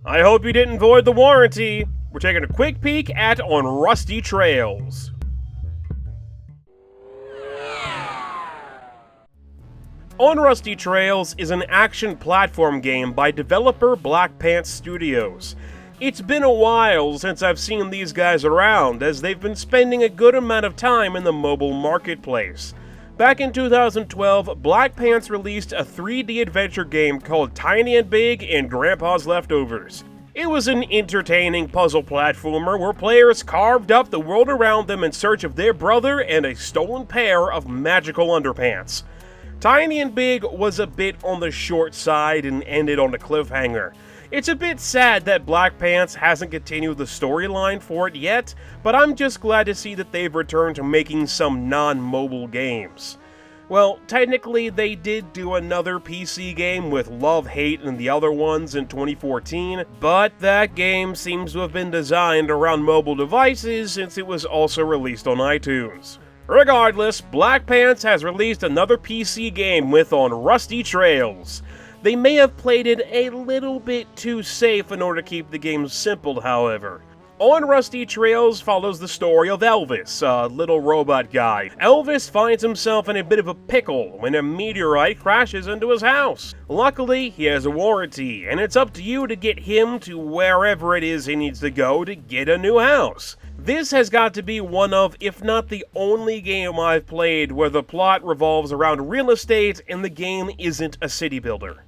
I hope you didn't void the warranty. We're taking a quick peek at On Rusty Trails. On Rusty Trails is an action platform game by developer Black Pants Studios. It's been a while since I've seen these guys around, as they've been spending a good amount of time in the mobile marketplace. Back in 2012, Black Pants released a 3D adventure game called Tiny and Big and Grandpa's Leftovers. It was an entertaining puzzle platformer where players carved up the world around them in search of their brother and a stolen pair of magical underpants. Tiny and Big was a bit on the short side and ended on a cliffhanger. It's a bit sad that Black Pants hasn't continued the storyline for it yet, but I'm just glad to see that they've returned to making some non-mobile games. Well, technically they did do another PC game with Love, Hate, and the other ones in 2014, but that game seems to have been designed around mobile devices since it was also released on iTunes. Regardless, Black Pants has released another PC game with On Rusty Trails. They may have played it a little bit too safe in order to keep the game simple, however. On Rusty Trails follows the story of Elvis, a little robot guy. Elvis finds himself in a bit of a pickle when a meteorite crashes into his house. Luckily, he has a warranty, and it's up to you to get him to wherever it is he needs to go to get a new house. This has got to be one of, if not the only game I've played where the plot revolves around real estate and the game isn't a city builder.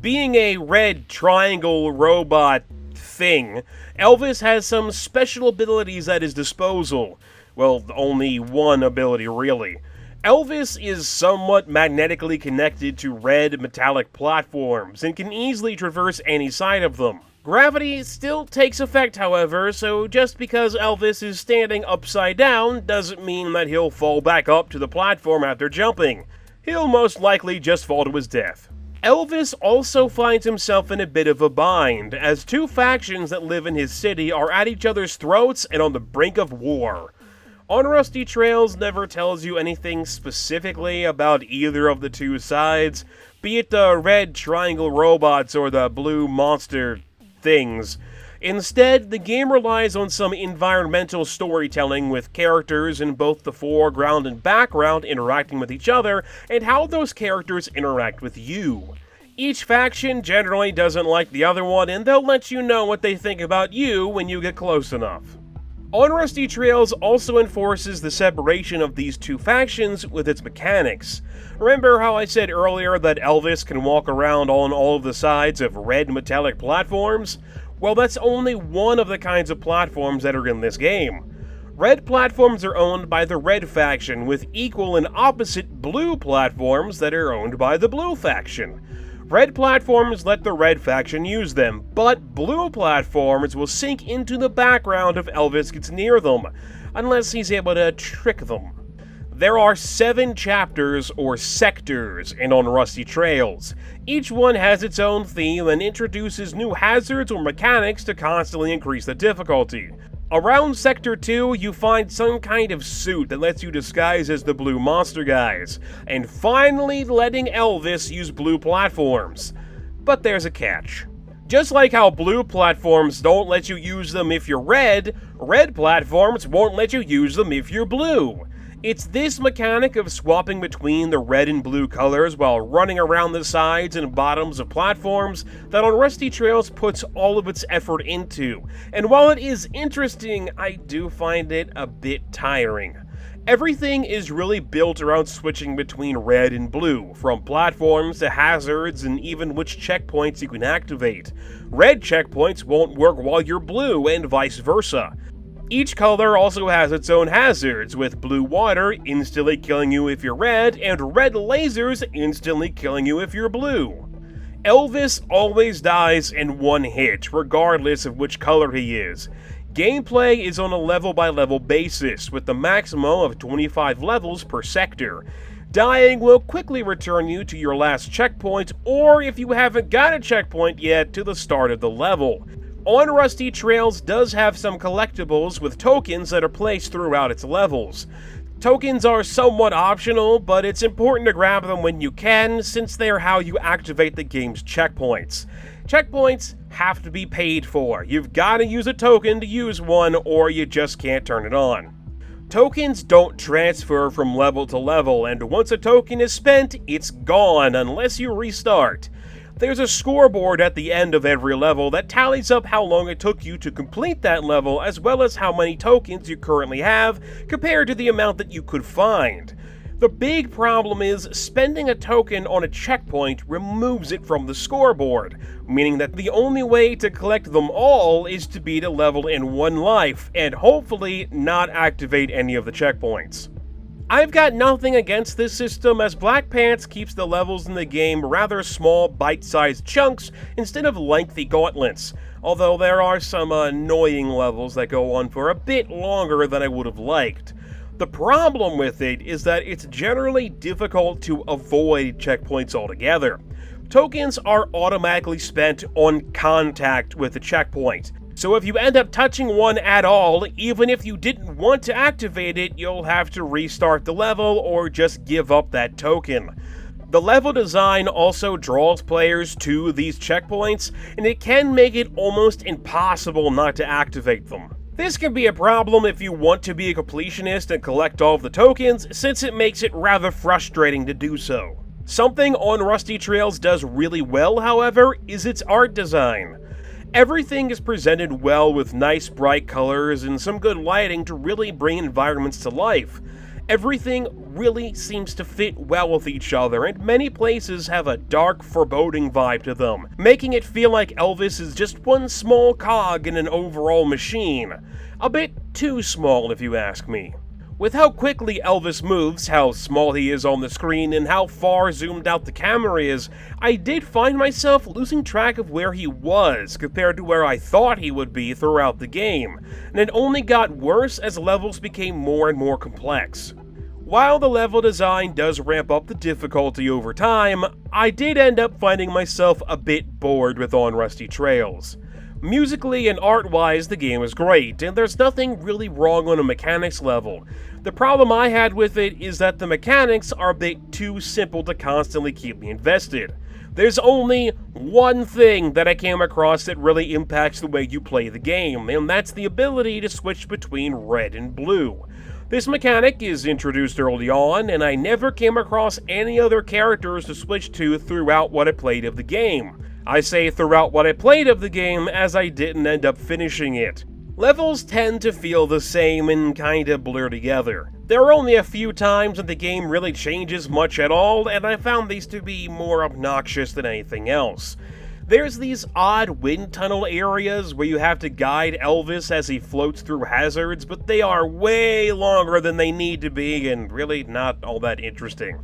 Being a red triangle robot thing, Elvis has some special abilities at his disposal. Well, only one ability really. Elvis is somewhat magnetically connected to red metallic platforms and can easily traverse any side of them. Gravity still takes effect, however, so just because Elvis is standing upside down doesn't mean that he'll fall back up to the platform after jumping. He'll most likely just fall to his death. Elvis also finds himself in a bit of a bind, as two factions that live in his city are at each other's throats and on the brink of war. On Rusty Trails never tells you anything specifically about either of the two sides, be it the red triangle robots or the blue monster things. Instead, the game relies on some environmental storytelling with characters in both the foreground and background interacting with each other, and how those characters interact with you. Each faction generally doesn't like the other one, and they'll let you know what they think about you when you get close enough. On Rusty Trails also enforces the separation of these two factions with its mechanics. Remember how I said earlier that Elvis can walk around on all of the sides of red metallic platforms? Well, that's only one of the kinds of platforms that are in this game. Red platforms are owned by the red faction, with equal and opposite blue platforms that are owned by the blue faction. Red platforms let the red faction use them, but blue platforms will sink into the background if Elvis gets near them, unless he's able to trick them. There are 7 chapters or sectors in On Rusty Trails. Each one has its own theme and introduces new hazards or mechanics to constantly increase the difficulty. Around Sector 2, you find some kind of suit that lets you disguise as the blue monster guys, and finally letting Elvis use blue platforms. But there's a catch. Just like how blue platforms don't let you use them if you're red, red platforms won't let you use them if you're blue. It's this mechanic of swapping between the red and blue colors while running around the sides and bottoms of platforms that On Rusty Trails puts all of its effort into, and while it is interesting, I do find it a bit tiring. Everything is really built around switching between red and blue, from platforms to hazards and even which checkpoints you can activate. Red checkpoints won't work while you're blue and vice versa. Each color also has its own hazards, with blue water instantly killing you if you're red, and red lasers instantly killing you if you're blue. Elvis always dies in one hit, regardless of which color he is. Gameplay is on a level-by-level basis, with the maximum of 25 levels per sector. Dying will quickly return you to your last checkpoint, or if you haven't got a checkpoint yet, to the start of the level. On Rusty Trails does have some collectibles with tokens that are placed throughout its levels. Tokens are somewhat optional, but it's important to grab them when you can, since they are how you activate the game's checkpoints. Checkpoints have to be paid for. You've got to use a token to use one, or you just can't turn it on. Tokens don't transfer from level to level, and once a token is spent, it's gone unless you restart. There's a scoreboard at the end of every level that tallies up how long it took you to complete that level, as well as how many tokens you currently have compared to the amount that you could find. The big problem is spending a token on a checkpoint removes it from the scoreboard, meaning that the only way to collect them all is to beat a level in one life, and hopefully not activate any of the checkpoints. I've got nothing against this system, as Black Pants keeps the levels in the game rather small, bite-sized chunks instead of lengthy gauntlets, although there are some annoying levels that go on for a bit longer than I would have liked. The problem with it is that it's generally difficult to avoid checkpoints altogether. Tokens are automatically spent on contact with the checkpoint, so if you end up touching one at all, even if you didn't want to activate it, you'll have to restart the level or just give up that token. The level design also draws players to these checkpoints, and it can make it almost impossible not to activate them. This can be a problem if you want to be a completionist and collect all of the tokens, since it makes it rather frustrating to do so. Something On Rusty Trails does really well, however, is its art design. Everything is presented well with nice bright colors and some good lighting to really bring environments to life. Everything really seems to fit well with each other, and many places have a dark, foreboding vibe to them, making it feel like Elvis is just one small cog in an overall machine. A bit too small, if you ask me. With how quickly Elvis moves, how small he is on the screen, and how far zoomed out the camera is, I did find myself losing track of where he was compared to where I thought he would be throughout the game, and it only got worse as levels became more and more complex. While the level design does ramp up the difficulty over time, I did end up finding myself a bit bored with On Rusty Trails. Musically and art-wise, the game is great, and there's nothing really wrong on a mechanics level. The problem I had with it is that the mechanics are a bit too simple to constantly keep me invested. There's only one thing that I came across that really impacts the way you play the game, and that's the ability to switch between red and blue. This mechanic is introduced early on, and I never came across any other characters to switch to throughout what I played of the game. I say throughout what I played of the game as I didn't end up finishing it. Levels tend to feel the same and kinda blur together. There are only a few times that the game really changes much at all, and I found these to be more obnoxious than anything else. There's these odd wind tunnel areas where you have to guide Elvis as he floats through hazards, but they are way longer than they need to be and really not all that interesting.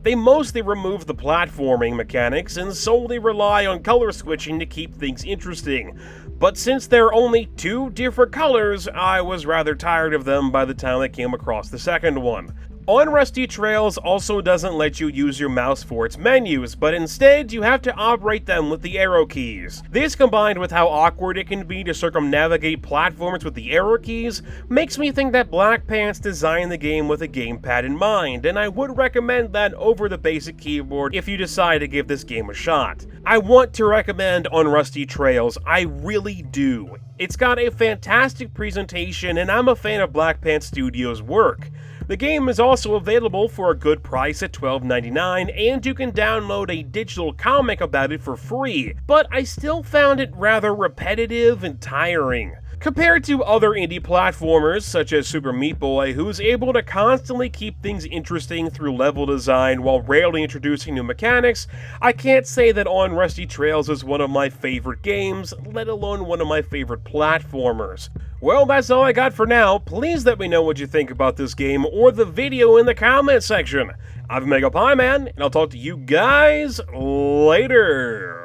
They mostly remove the platforming mechanics and solely rely on color switching to keep things interesting, but since there are only two different colors, I was rather tired of them by the time I came across the second one. On Rusty Trails also doesn't let you use your mouse for its menus, but instead you have to operate them with the arrow keys. This, combined with how awkward it can be to circumnavigate platforms with the arrow keys, makes me think that Black Pants designed the game with a gamepad in mind, and I would recommend that over the basic keyboard if you decide to give this game a shot. I want to recommend On Rusty Trails, I really do. It's got a fantastic presentation, and I'm a fan of Black Pants Studios' work. The game is also available for a good price at $12.99, and you can download a digital comic about it for free, but I still found it rather repetitive and tiring. Compared to other indie platformers such as Super Meat Boy, who's able to constantly keep things interesting through level design while rarely introducing new mechanics, I can't say that On Rusty Trails is one of my favorite games, let alone one of my favorite platformers. Well, that's all I got for now. Please let me know what you think about this game or the video in the comment section. I'm MegapieMan, and I'll talk to you guys later.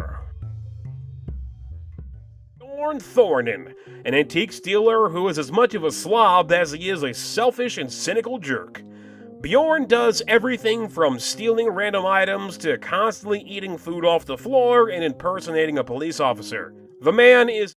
Thornen, an antique stealer who is as much of a slob as he is a selfish and cynical jerk. Bjorn does everything from stealing random items to constantly eating food off the floor and impersonating a police officer. The man is